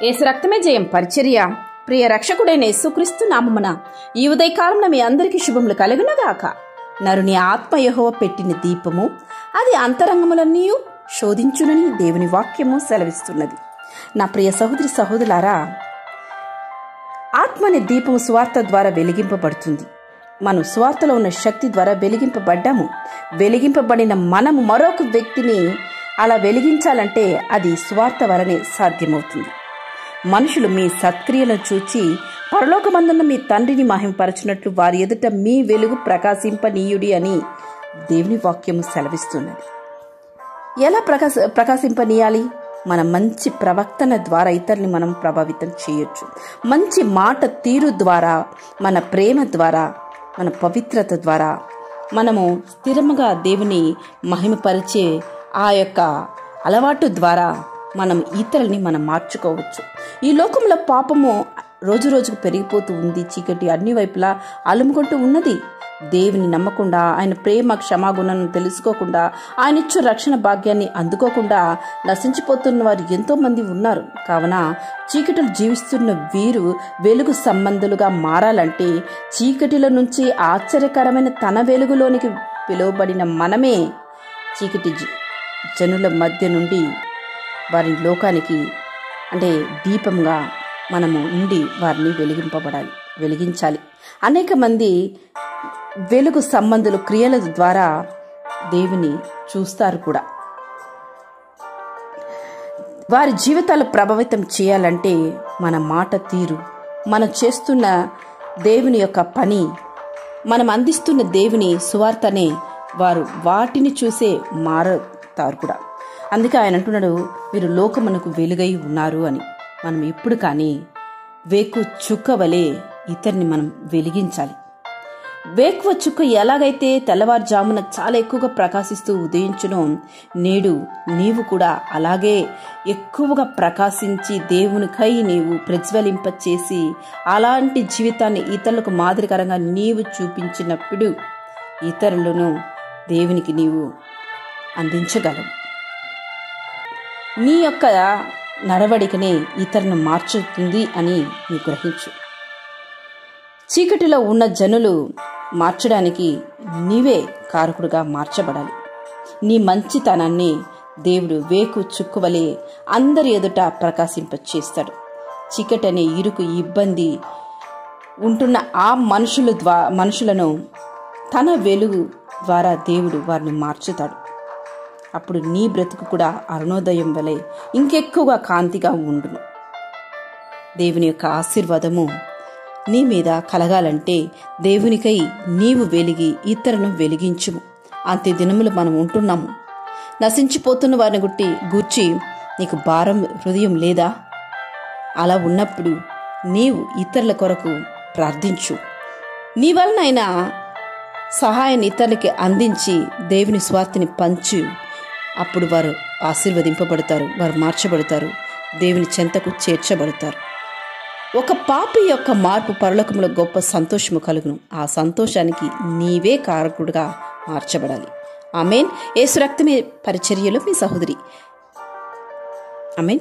యేసు రక్తమే జయం పరిచర్య. ప్రియ రక్షకుడైన యేసుక్రీస్తు నామమున ఈ ఉదయకాలంలో మీ అందరికీ శుభములు కలుగునగాక. నరుని ఆత్మ యెహోవా పెట్టిన దీపము, అది అంతరంగములన్నీ శోధించునని దేవుని వాక్యము సెలవిస్తున్నది. నా ప్రియ సహోదరి సహోదరులారా, ఆత్మ అనే దీపము సువార్త ద్వారా వెలిగింపబడుతుంది. మనం సువార్తలో ఉన్న శక్తి ద్వారా వెలిగింపబడ్డాము. వెలిగింపబడిన మనము మరొక వ్యక్తిని అలా వెలిగించాలంటే అది సువార్త వలనే సాధ్యమవుతుంది. మనుషులు మీ సత్క్రియలను చూచి పరలోకమందున్న మీ తండ్రిని మహిమపరచినట్లు వారి ఎదుట మీ వెలుగు ప్రకాశింపనీయుడి అని దేవుని వాక్యము సెలవిస్తున్నది. ఎలా ప్రకాశింపనీయాలి? మన మంచి ప్రవర్తన ద్వారా ఇతరుల్ని మనం ప్రభావితం చేయొచ్చు. మంచి మాట తీరు ద్వారా, మన ప్రేమ ద్వారా, మన పవిత్రత ద్వారా మనము స్థిరముగా దేవుని మహిమపరిచే ఆ యొక్క అలవాటు ద్వారా మనం ఇతరుల్ని మనం మార్చుకోవచ్చు. ఈ లోకంలో పాపము రోజు రోజుకు పెరిగిపోతూ ఉంది. చీకటి అన్ని వైపులా అలుముకుంటూ ఉన్నది. దేవుని నమ్మకుండా, ఆయన ప్రేమ క్షమాగుణను తెలుసుకోకుండా, ఆయన ఇచ్చు రక్షణ భాగ్యాన్ని అందుకోకుండా నశించిపోతున్న వారు ఎంతో మంది ఉన్నారు. కావున చీకటిలో జీవిస్తున్న వీరు వెలుగు సంబంధులుగా మారాలంటే చీకటిలో నుంచి ఆశ్చర్యకరమైన తన వెలుగులోనికి పిలువబడిన మనమే చీకటి జనుల మధ్య నుండి వారి లోకానికి అంటే దీపంగా మనము ఉండి వారిని వెలిగించాలి. అనేక మంది వెలుగు సంబంధులు క్రియల ద్వారా దేవుని చూస్తారు కూడా. వారి జీవితాలు ప్రభావితం చేయాలంటే మన మాట తీరు, మనం చేస్తున్న దేవుని యొక్క పని, మనం అందిస్తున్న దేవుని సువార్తనే వారు వాటిని చూసే మారుతారు కూడా. అందుకే ఆయన అంటున్నాడు, మీరు లోకమునకు వెలుగై ఉన్నారు అని. మనం ఎప్పుడు కానీ వేకువ చుక్క వలె ఇతరుని మనం వెలిగించాలి. వేకువ చుక్క ఎలాగైతే తెల్లవారుజామున చాలా ఎక్కువగా ప్రకాశిస్తూ ఉదయించునో, నేడు నీవు కూడా అలాగే ఎక్కువగా ప్రకాశించి దేవునికై నీవు ప్రజ్వలింపచేసి అలాంటి జీవితాన్ని ఇతరులకు మాదిరికరంగా నీవు చూపించినప్పుడు ఇతరులను దేవునికి నీవు అందించగలవు. నీ యొక్క నడవడికనే ఇతరులను మార్చుతుంది అని నీ గ్రహించు. చీకటిలో ఉన్న జనులు మార్చడానికి నీవే కారకుడుగా మార్చబడాలి. నీ మంచితనాన్ని దేవుడు వేకు చుక్కువలే అందరి ఎదుట ప్రకాశింపచేస్తాడు. చీకటి అనే ఇరుకు ఇబ్బంది ఉంటున్న ఆ మనుషులను తన వెలుగు ద్వారా దేవుడు వారిని మార్చుతాడు. అప్పుడు నీ బ్రతుకు కూడా అరుణోదయం వలె ఇంకెక్కువగా కాంతిగా ఉండును. దేవుని యొక్క ఆశీర్వాదము నీ మీద కలగాలంటే దేవునికై నీవు వెలిగి ఇతరులను వెలిగించుము. అంత్య దినములు మనం ఉంటున్నాము. నశించిపోతున్న వారిని గూర్చి నీకు భారం హృదయం లేదా? అలా ఉన్నప్పుడు నీవు ఇతరుల కొరకు ప్రార్థించు. నీ వలనైనా సహాయాన్ని ఇతరులకి అందించి దేవుని స్వార్థని పంచు. అప్పుడు వారు ఆశీర్వదింపబడతారు, వారు మార్చబడతారు, దేవుని చెంతకు చేర్చబడతారు. ఒక పాపి యొక్క మార్పు పరలోకంలో గొప్ప సంతోషము కలుగును. ఆ సంతోషానికి నీవే కారకుడుగా మార్చబడాలి. ఆమేన్. యేసు రక్తమే పరిచర్యలో మీ సహోదరి. ఆమేన్.